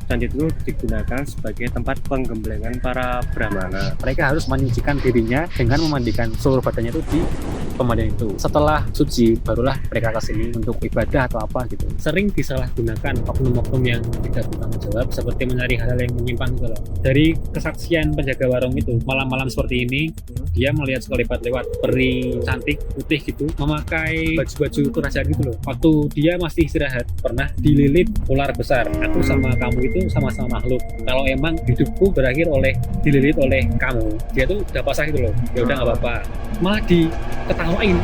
candi itu digunakan sebagai tempat penggemblengan para brahmana. Mereka harus menyucikan dirinya dengan memandikan seluruh badannya itu di pemandian itu. Setelah suci, barulah mereka ke sini untuk ibadah atau apa gitu. Sering disalahgunakan oknum-oknum yang tidak bertanggung jawab seperti mencari hal-hal yang menyimpang gitu loh. Dari kesaksian penjaga warung itu, malam-malam seperti ini dia melihat sekelibat lewat peri cantik putih gitu memakai baju-baju kerajaan gitu loh. Waktu dia masih istirahat pernah dililit ular besar. Aku sama kamu itu sama-sama makhluk. Kalau emang hidupku berakhir dililit oleh kamu, dia tuh udah pasrah gitu loh. Ya udah nggak apa-apa. Malah diketawain.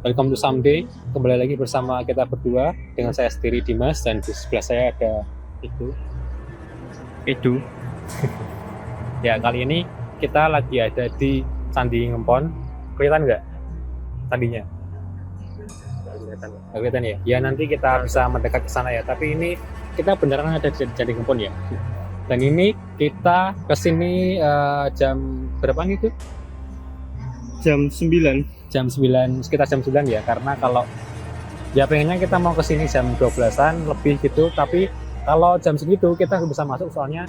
Welcome to Someday. Kembali lagi bersama kita berdua dengan saya sendiri Dimas dan di sebelah saya ada Itu Ya, kali ini kita lagi ada di Candi Ngempon. Kelihatan nggak candinya? Nggak kelihatan ya? Ya nanti kita bisa mendekat ke sana ya. Tapi ini kita beneran ada di Candi Ngempon ya. Dan ini kita kesini jam berapa nih tuh? jam 9. Jam 9, sekitar jam 9 ya. Karena kalau ya pengennya kita mau kesini jam 12-an lebih gitu. Tapi kalau jam segitu kita bisa masuk soalnya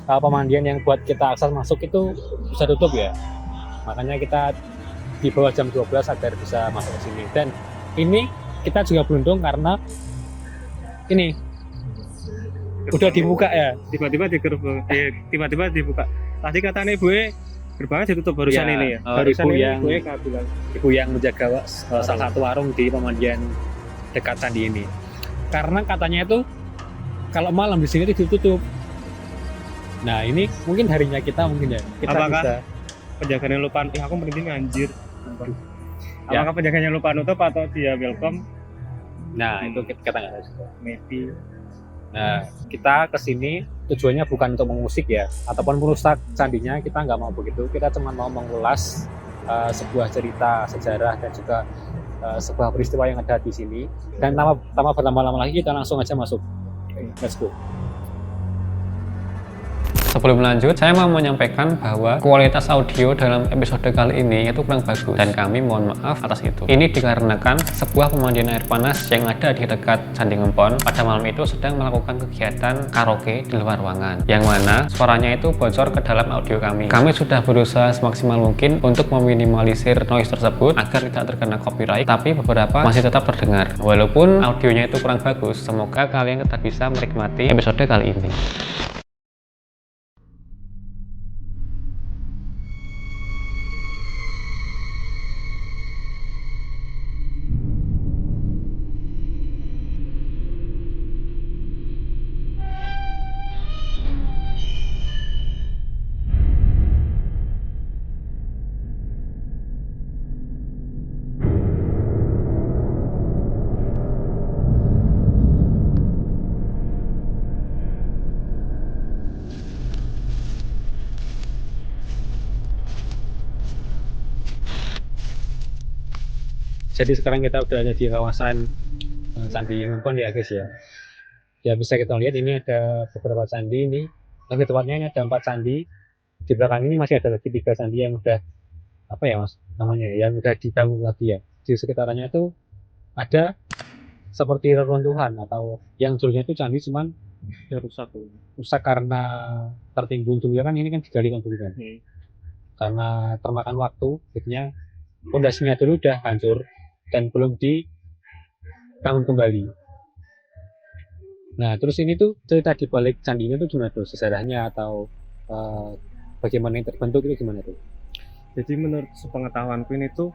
pemandian yang buat kita akses masuk itu bisa tutup ya. Makanya kita di bawah jam 12 agar bisa masuk ke sini. Dan ini kita juga beruntung karena ini udah dibuka ya. Tiba-tiba tiba-tiba dibuka. Tadi katanya ibu gerbangnya ditutup barusan Ya, ini ya. ibu yang bilang. ibu yang menjaga salah satu warung di pemandian dekat candi ini. Karena katanya itu kalau malam di sini itu ditutup. Nah ini mungkin harinya kita mungkin ya. Kita Apakah bisa. penjaganya lupa? Aku merinding anjir. Ya. Apakah penjaganya lupa nutup atau dia welcome? Nah itu kita nggak tahu juga. Maybe. Nah kita kesini tujuannya bukan untuk mengusik ya, ataupun merusak candinya. Kita nggak mau begitu. Kita cuma mau mengulas sebuah cerita sejarah dan juga sebuah peristiwa yang ada di sini. Dan tanpa berlama-lama lagi kita langsung aja masuk. Let's go. Sebelum lanjut, saya mau menyampaikan bahwa kualitas audio dalam episode kali ini itu kurang bagus dan kami mohon maaf atas itu. Ini dikarenakan sebuah pemandian air panas yang ada di dekat Candi Ngempon pada malam itu sedang melakukan kegiatan karaoke di luar ruangan, yang mana suaranya itu bocor ke dalam audio kami. Kami sudah berusaha semaksimal mungkin untuk meminimalisir noise tersebut agar tidak terkena copyright, tapi beberapa masih tetap terdengar. Walaupun audionya itu kurang bagus, semoga kalian tetap bisa menikmati episode kali ini. Jadi sekarang kita udah ada di kawasan Candi Ngempon ya guys ya. Ya bisa kita lihat ini ada beberapa candi ini. Lebih tepatnya ini ada 4 candi. Di belakang ini masih ada lagi 3 candi yang udah apa ya mas namanya ya, yang udah dibangun lagi ya. Di sekitarannya itu ada seperti reruntuhan atau yang dulunya itu candi cuman Ya rusak tuh. rusak karena tertimbun dulu ya kan, ini kan digalikan dulu kan. Karena termakan waktu, akhirnya pondasinya dulu udah hancur dan belum dibangun kembali. Nah terus ini tuh cerita di balik candinya tuh gimana tuh, sejarahnya atau bagaimana yang terbentuk itu gimana tuh? Jadi menurut sepengetahuanku ini tuh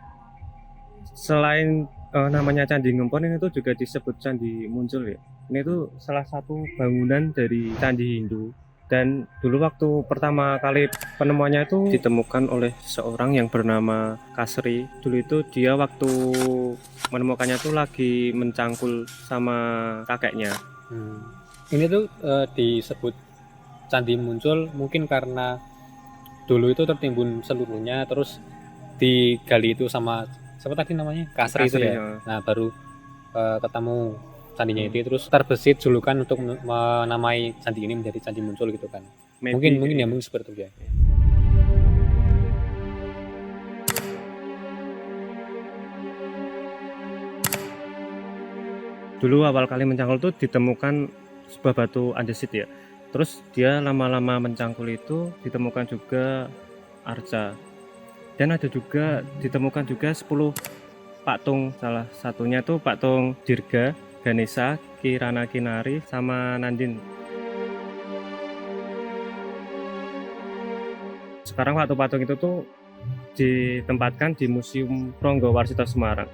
selain namanya Candi Ngempon ini tuh juga disebut Candi Muncul ya. Ini tuh salah satu bangunan dari candi Hindu. Dan dulu waktu pertama kali penemuannya itu ditemukan oleh seorang yang bernama Kasri. Dulu itu dia waktu menemukannya tuh lagi mencangkul sama kakeknya. Ini tuh disebut Candi Muncul mungkin karena dulu itu tertimbun seluruhnya, terus digali itu sama siapa tadi namanya? Kasri itu ya. Ya. Nah baru ketemu candinya itu, terus terbesit julukan untuk menamai candi ini menjadi Candi Muncul gitu kan. Mungkin ya mungkin seperti itu ya. dulu awal kali mencangkul itu ditemukan sebuah batu andesit ya. Terus dia lama-lama mencangkul itu ditemukan juga arca. Dan ada juga ditemukan juga 10 patung, salah satunya tuh patung Dirga, Ganesha, Kirana Kinari, sama Nandin. Sekarang patung-patung itu tuh ditempatkan di Museum Ronggowarsito Semarang.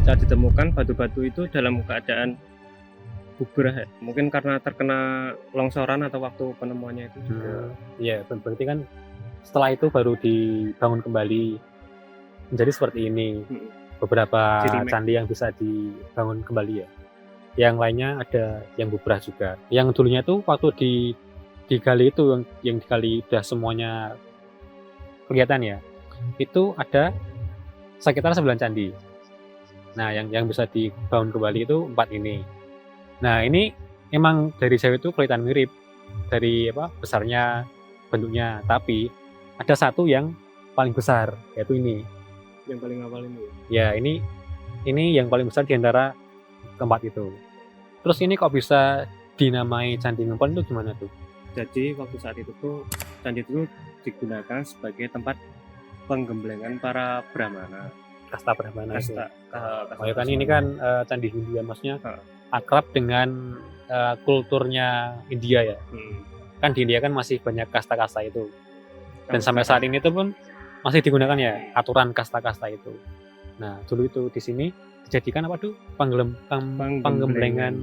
Saat ditemukan batu-batu itu dalam keadaan bubrah ya. Mungkin karena terkena longsoran atau waktu penemuannya itu juga. Iya, berarti kan setelah itu baru dibangun kembali menjadi seperti ini. Beberapa Jadi, candi yang bisa dibangun kembali ya. Yang lainnya ada yang bubrah juga. Yang dulunya itu waktu digali itu yang digali udah semuanya kelihatan ya. Itu ada sekitar 9 candi. Nah, yang bisa dibangun kembali itu 4 ini. Nah, ini emang dari jauh itu kelihatan mirip dari besarnya, bentuknya, tapi ada satu yang paling besar, yaitu ini. Yang paling awal ini. Ya, ini yang paling besar di antara keempat itu. Terus ini kok bisa dinamai Candi Ngempon itu gimana tuh? Jadi waktu saat itu tuh candi itu digunakan sebagai tempat penggemblengan para brahmana. Kasta Brahmana itu. Kasta Oh ya kan ini kan Candi Hindu ya, maksudnya akrab dengan kulturnya India ya. Kan di India kan masih banyak kasta-kasta itu. Dan sampai saat ini tuh pun masih digunakan ya aturan kasta-kasta itu. Nah, dulu itu di sini dijadikan apa tuh? Penggemblengan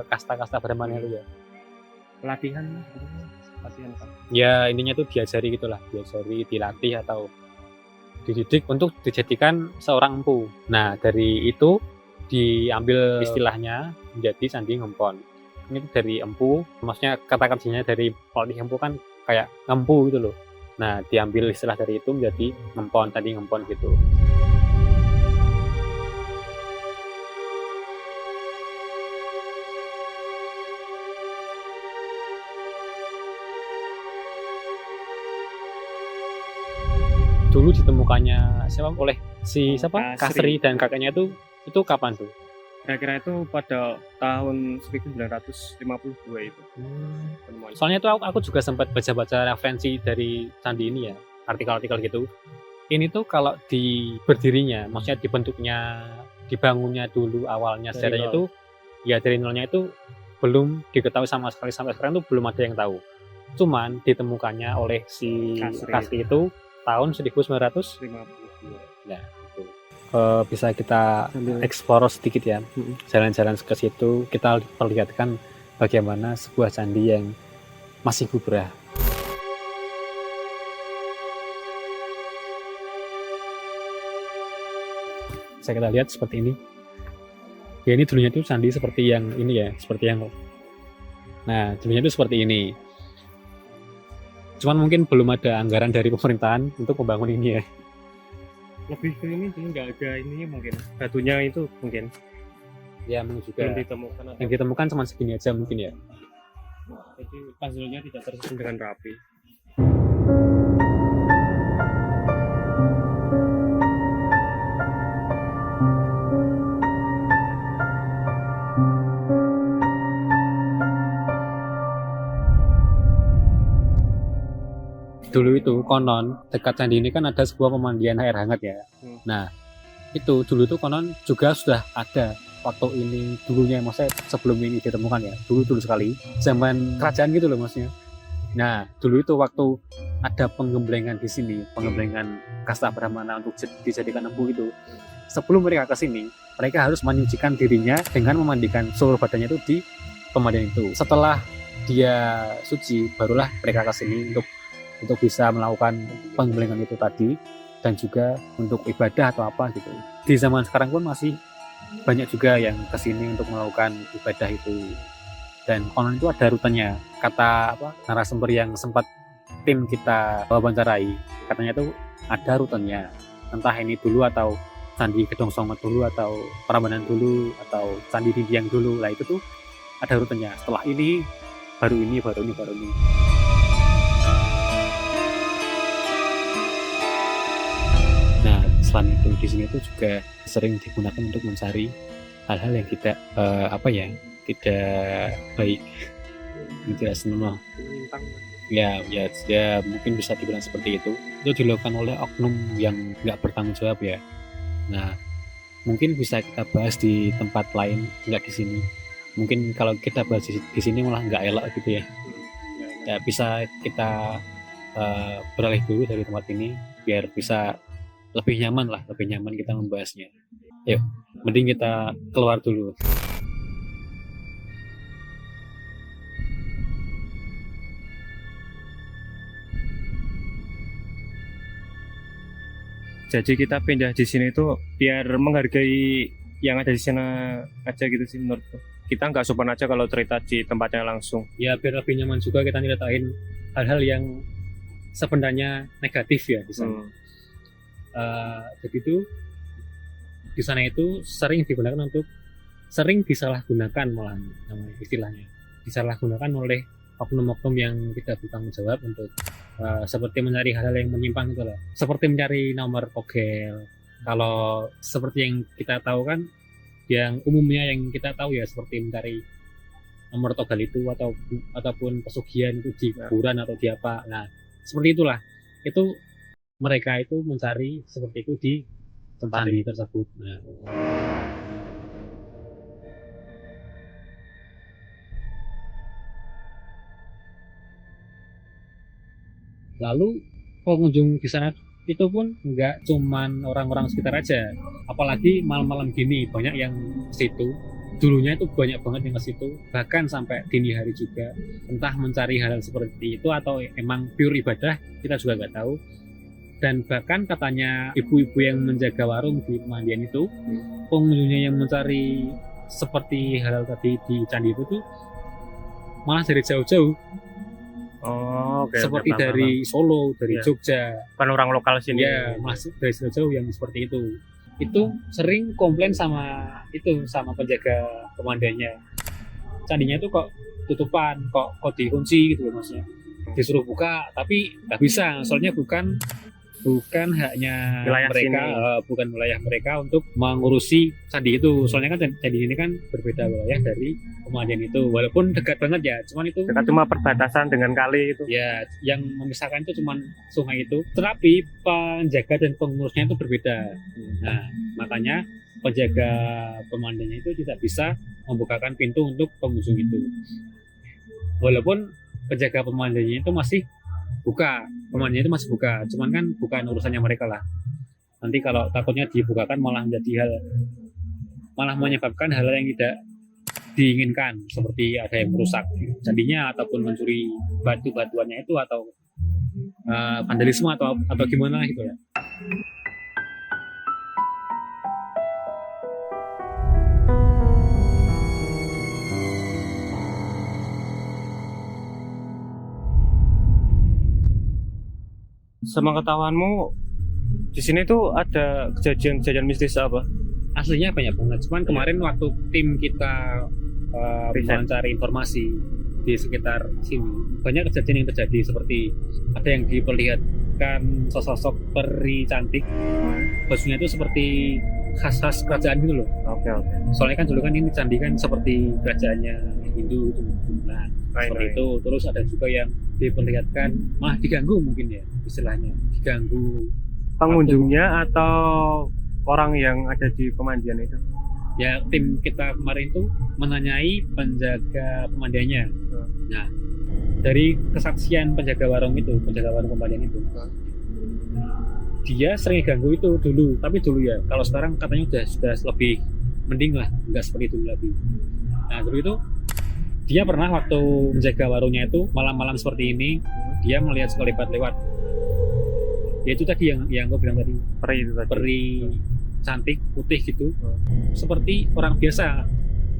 kasta-kasta Brahmana itu ya. Latihan kan. Ya, intinya tuh diajari gitulah, diajari, dilatih atau dididik untuk dijadikan seorang empu. Nah, dari itu diambil istilahnya menjadi Candi Ngempon. Ini dari empu, maksudnya kata kerjanya dari pelatih empu kan kayak ngempu gitu loh. Nah, diambil istilah dari itu menjadi Ngempon, Candi Ngempon gitu. Dulu ditemukannya oleh siapa? Kasri dan kakaknya itu kapan tuh? Kira-kira itu pada tahun 1952 itu. Penemuan. Soalnya itu aku juga sempat baca-baca referensi dari candi ini ya, artikel-artikel gitu. Ini tuh kalau berdirinya, maksudnya dibentuknya, dibangunnya dulu awalnya sejarahnya itu, ya dari nolnya itu belum diketahui sama sekali, sampai sekarang tuh belum ada yang tahu. Cuman ditemukannya oleh si Kasri itu tahun 1952. Ya, itu. Bisa kita explore sedikit ya, jalan-jalan ke situ, kita perlihatkan bagaimana sebuah candi yang masih bubrah. Saya kita lihat seperti ini. Ya, ini dulunya itu candi seperti yang ini ya, seperti yang. Nah, dulunya itu seperti ini. Cuman mungkin belum ada anggaran dari pemerintahan untuk membangun ini ya. Lebih ke ini sih, nggak ada ini mungkin. Batunya itu mungkin. Ya, mungkin juga. Belum ditemukan. Yang ditemukan cuma segini aja mungkin ya. Jadi puzzle-nya tidak tersusun dengan rapi. Dulu itu konon dekat candi ini kan ada sebuah pemandian air hangat ya. Nah, itu dulu itu konon juga sudah ada waktu ini dulunya, maksudnya sebelum ini ditemukan ya, dulu sekali zaman kerajaan gitu loh maksudnya. Nah, dulu itu waktu ada penggemblengan di sini, penggemblengan kasta Brahmana untuk dijadikan empu itu, sebelum mereka ke sini, mereka harus menyucikan dirinya dengan memandikan seluruh badannya itu di pemandian itu. Setelah dia suci, barulah mereka ke sini untuk bisa melakukan penggemblengan itu tadi, dan juga untuk ibadah atau apa gitu. Di zaman sekarang pun masih banyak juga yang kesini untuk melakukan ibadah itu, dan konon itu ada rutenya. Kata narasumber yang sempat tim kita wawancarai, katanya itu ada rutenya, entah ini dulu atau Candi Gedong Songo dulu, atau Prambanan dulu, atau Candi Dindiang dulu. Lah itu tuh ada rutenya, setelah ini baru ini. Selain itu di sini tuh juga sering digunakan untuk mencari hal-hal yang tidak tidak baik, yang tidak senonoh. Ya mungkin bisa dibilang seperti itu. Itu dilakukan oleh oknum yang nggak bertanggung jawab ya. Nah, mungkin bisa kita bahas di tempat lain, nggak di sini. Mungkin kalau kita bahas di sini malah nggak elok gitu ya. Ya bisa kita beralih dulu dari tempat ini biar bisa lebih nyaman kita membahasnya. Yuk, mending kita keluar dulu. Jadi kita pindah di sini tuh biar menghargai yang ada di sana aja gitu sih menurutku. Kita nggak sopan aja kalau cerita di tempatnya langsung. Ya biar lebih nyaman juga kita nyeritain hal-hal yang sebenarnya negatif ya di sana. Jadi itu di sana itu sering disalahgunakan malah namanya istilahnya. Disalahgunakan oleh oknum-oknum yang tidak bertanggung jawab untuk seperti mencari hal-hal yang menyimpang itu loh. Seperti mencari nomor togel. Kalau seperti yang kita tahu kan, yang umumnya yang kita tahu ya seperti mencari nomor togel itu ataupun pesugihan itu di kuburan atau di apa. Nah, seperti itulah. Itu mereka itu mencari seperti itu di tempat candi tersebut. Nah. Lalu pengunjung di sana itu pun nggak cuman orang-orang sekitar aja, apalagi malam-malam gini banyak yang ke situ. Dulunya itu banyak banget yang ke situ, bahkan sampai dini hari juga. Entah mencari hal seperti itu atau emang pure ibadah, kita juga nggak tahu. Dan bahkan katanya ibu-ibu yang menjaga warung di pemandian itu, pengunjungnya yang mencari seperti hal tadi di candi itu tuh malah dari jauh-jauh. Oh, okay, seperti dari Solo, dari Jogja. Kan orang lokal sini. Ya, masuk dari jauh yang seperti itu. Itu sering komplain sama penjaga pemandiannya. Candinya itu kok tutupan, kok dikunci gitu loh maksudnya. Disuruh buka, tapi nggak bisa. Soalnya bukan haknya wilayah mereka, bukan wilayah mereka untuk mengurusi candi itu. Soalnya kan candi ini kan berbeda wilayah dari pemandian itu. Walaupun dekat banget ya, cuman itu dekat cuma perbatasan dengan kali itu. Ya, yang memisahkan itu cuma sungai itu. Tetapi penjaga dan pengurusnya itu berbeda. Nah, makanya penjaga pemandiannya itu tidak bisa membukakan pintu untuk pengunjung itu. Walaupun penjaga pemandiannya itu masih buka, pemandiannya itu masih buka, cuman kan bukan urusannya mereka lah. Nanti kalau takutnya dibukakan malah menyebabkan hal yang tidak diinginkan, seperti ada yang merusak candinya ataupun mencuri batu-batuannya itu atau vandalisme atau gimana gitu ya. Sepengetahuanmu di sini tuh ada kejadian mistis apa? Aslinya banyak banget. Cuman kemarin waktu tim kita mencari informasi di sekitar sini, banyak kejadian yang terjadi seperti ada yang diperlihatkan sosok peri cantik. Bajunya itu seperti khas-khas kerajaan gitu loh. Oke. Soalnya kan dulu kan ini candi kan seperti kerajaannya Hindu gitu. Nah, seperti itu. Terus ada juga yang diperlihatkan malah diganggu mungkin ya istilahnya, diganggu pengunjungnya atau orang yang ada di pemandian itu. Ya, tim kita kemarin itu menanyai penjaga pemandiannya. Nah, dari kesaksian penjaga warung pemandian itu, dia sering ganggu itu dulu, tapi dulu ya. Kalau sekarang katanya sudah lebih mending lah, nggak seperti dulu lagi. Nah, dulu itu dia pernah waktu menjaga warungnya itu malam-malam seperti ini, dia melihat sekelebat lewat. Ya itu tadi yang gue bilang tadi, peri cantik putih gitu, seperti orang biasa,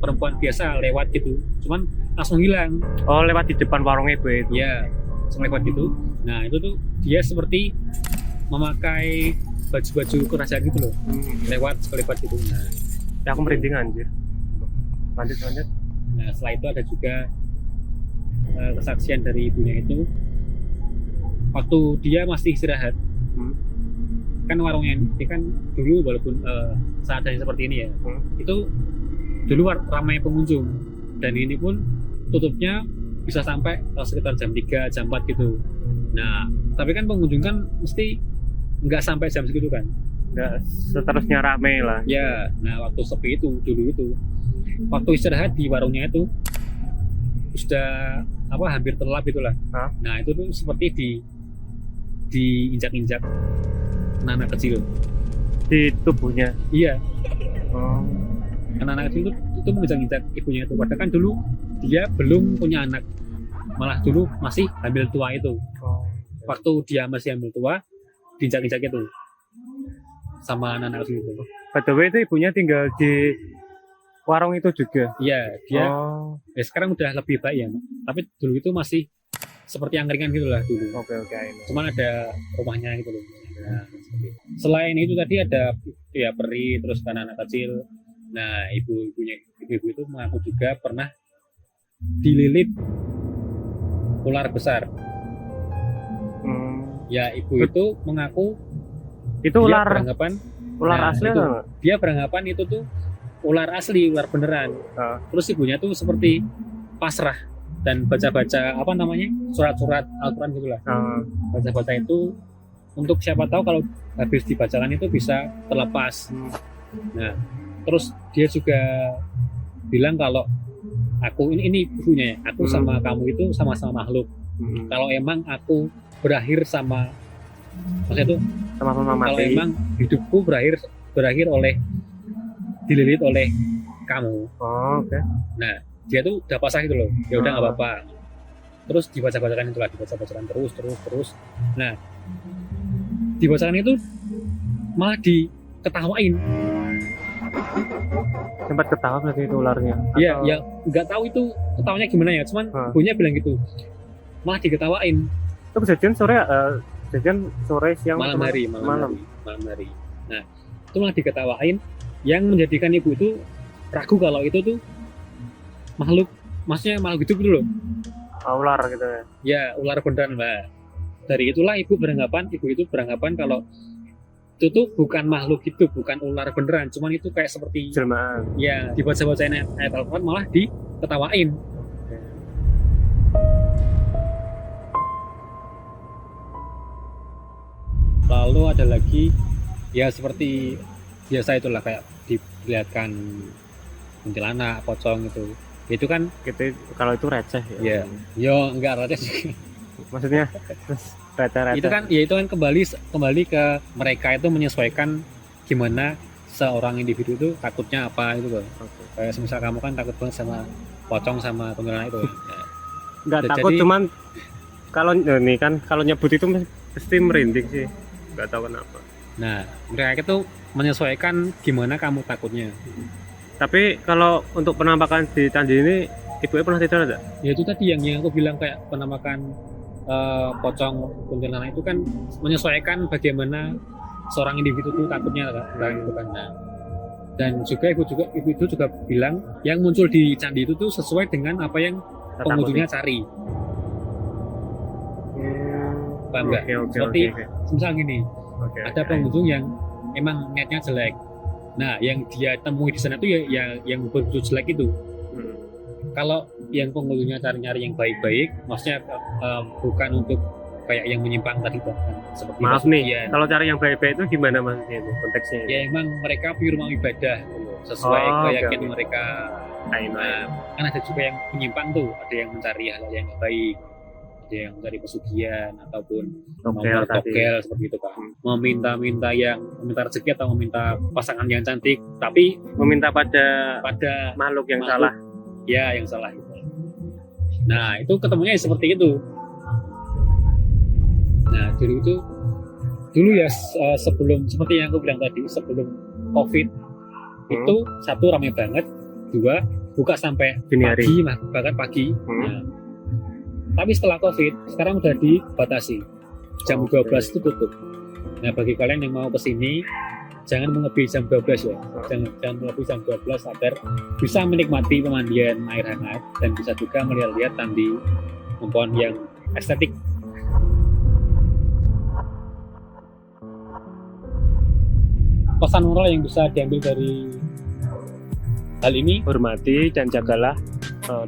perempuan biasa lewat gitu, cuman langsung hilang. Oh, lewat di depan warung ibu itu? Ya, lewat gitu. Nah itu tuh dia seperti memakai baju-baju kerajaan gitu loh, lewat sekelebat gitu. Nah, ya aku merinding anjir. Lanjut. Nah setelah itu ada juga kesaksian dari ibunya itu waktu dia masih istirahat. kan warungnya ini kan dulu walaupun seadanya seperti ini ya, itu dulu ramai pengunjung, dan ini pun tutupnya bisa sampai sekitar jam 3, jam 4 gitu. Nah, tapi kan pengunjung kan mesti nggak sampai jam segitu kan? Nggak seterusnya rame lah. Ya, nah waktu sepi itu dulu itu, waktu istirahat di warungnya itu sudah hampir terlelap itulah. Nah itu tuh seperti diinjak-injak anak kecil Di tubuhnya. iya, Oh. anak kecil itu menginjak-injak ibunya itu, padahal kan dulu dia belum punya anak, malah dulu masih hamil tua itu. Waktu dia masih hamil tua diinjak-injak itu sama anak kecil itu. By the way, itu ibunya tinggal di warung itu juga. Iya, dia Oh. ya sekarang udah lebih baik ya, tapi dulu itu masih seperti angkringan gitu lah dulu. Oke. Cuman ada rumahnya gitu loh. Nah, seperti itu. Selain itu tadi ada ya peri, terus kan anak kecil. Nah, ibu-ibu itu mengaku juga pernah dililit ular besar. Ya, ibu itu mengaku Itu dia ular asli itu, atau? dia beranggapan itu tuh ular asli, ular beneran. Terus ibunya tuh seperti pasrah dan baca-baca surat-surat Al-Quran gitulah. Baca-baca itu untuk siapa tahu kalau habis dibacakan itu bisa terlepas. Nah, terus dia juga bilang kalau aku ini ibunya ya, aku sama kamu itu sama-sama makhluk. Kalau emang aku berakhir maksudnya itu Sama-sama kalau mati. emang hidupku berakhir oleh dililit oleh kamu. Oh, oke. Nah, dia tuh udah pasrah gitu loh. Ya udah nggak apa-apa. Terus dibaca-bacakan itulah, dibaca-bacakan terus. Nah, dibacakan itu malah diketawain. Sempat ketawa berarti itu ularnya. Iya, Atau- ya nggak tahu itu ketawanya gimana ya. Cuman ibunya bilang gitu. Malah diketawain Itu kejadian sore siang malam atau hari. Nah, itu malah diketawain, yang menjadikan ibu itu ragu kalau itu tuh makhluk, maksudnya makhluk hidup gitu loh. ular gitu ya. Ya, ular beneran, Mbak. Dari itulah ibu itu beranggapan kalau itu tuh bukan makhluk hidup, bukan ular beneran, cuman itu kayak seperti Jelmaan. ya dibaca-bacain ayat Al-Quran malah diketawain. Lalu ada lagi ya seperti biasa itulah, kayak dilihatkan kuntilanak, pocong itu kan Gitu, kalau itu receh ya. ya yo enggak rada sih. Maksudnya receh. Itu kan kembali ke mereka itu menyesuaikan gimana seorang individu itu takutnya apa itu loh. Oke. Kayak semisal kamu kan takut banget sama pocong sama kuntilanak itu. Ya. Enggak Jadi- takut, cuman kalau nyebut itu mesti merinding sih. Enggak tahu kenapa. Nah, mereka itu menyesuaikan gimana kamu takutnya. Tapi kalau untuk penampakan di Candi ini, ibunya pernah tidur enggak? Ya itu tadi yang aku bilang, kayak penampakan pocong kuntilanak itu kan menyesuaikan bagaimana seorang individu itu takutnya kan itu kan. Nah, dan juga ibu itu juga bilang yang muncul di candi itu tuh sesuai dengan apa yang pengunjungnya cari. Paham nggak? Seperti misal gini, ada pengunjung yang emang niatnya jelek. Nah, yang dia temui di sana tuh ya yang berwujud jelek itu. Kalau yang pengunjungnya cari-nyari yang baik-baik, maksudnya bukan untuk kayak yang menyimpang tadi kan, seperti Maaf nih, ya, kalau cari yang baik-baik itu gimana maksudnya itu konteksnya? ya emang mereka pure mau ibadah sesuai keyakinan mereka. Nah, kan ada juga yang menyimpang tuh, ada yang mencari hal yang nggak baik, ada yang mencari pesugihan ataupun togel seperti itu kan, meminta rezeki atau meminta pasangan yang cantik, tapi meminta pada makhluk yang salah. Ya, yang salah itu. Nah, itu ketemunya seperti itu. Nah, dulu ya sebelum, seperti yang aku bilang tadi, sebelum COVID itu satu ramai banget, dua buka sampai pagi, bahkan pagi. Nah, tapi setelah COVID sekarang udah dibatasi, jam 12 itu tutup. Nah, bagi kalian yang mau kesini, jangan melebihi jam 12 ya, jangan melebihi jam 12 agar bisa menikmati pemandian air hangat dan bisa juga melihat-lihat candi Gempon yang estetik. pesan moral yang bisa diambil dari hal ini? Hormati dan jagalah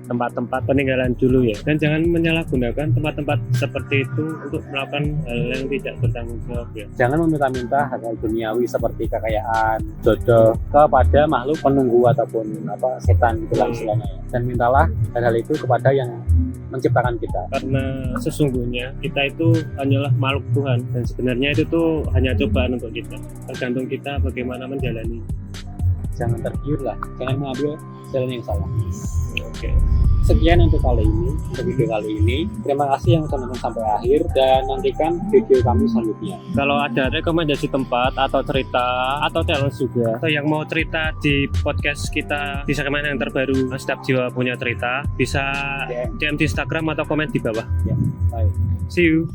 tempat-tempat peninggalan dulu ya, dan jangan menyalahgunakan tempat-tempat seperti itu untuk melakukan hal yang tidak bertanggung jawab ya. Jangan meminta-minta hal duniawi seperti kekayaan, jodoh kepada makhluk penunggu ataupun setan itulah istilahnya ya. Dan mintalah hal-hal itu kepada yang menciptakan kita. Karena sesungguhnya kita itu hanyalah makhluk Tuhan, dan sebenarnya itu tuh hanya cobaan untuk kita. Tergantung kita bagaimana menjalani. Jangan tergiur lah, jangan mengambil jalan yang salah. Oke. Sekian untuk kali ini, untuk video kali ini. Terima kasih yang sudah nonton sampai akhir dan nantikan video kami selanjutnya. Kalau ada rekomendasi tempat atau cerita atau challenge juga, atau yang mau cerita di podcast kita di segmen yang terbaru Setiap Jiwa Punya Cerita, bisa DM di Instagram atau komen di bawah. Ya, baik. See you.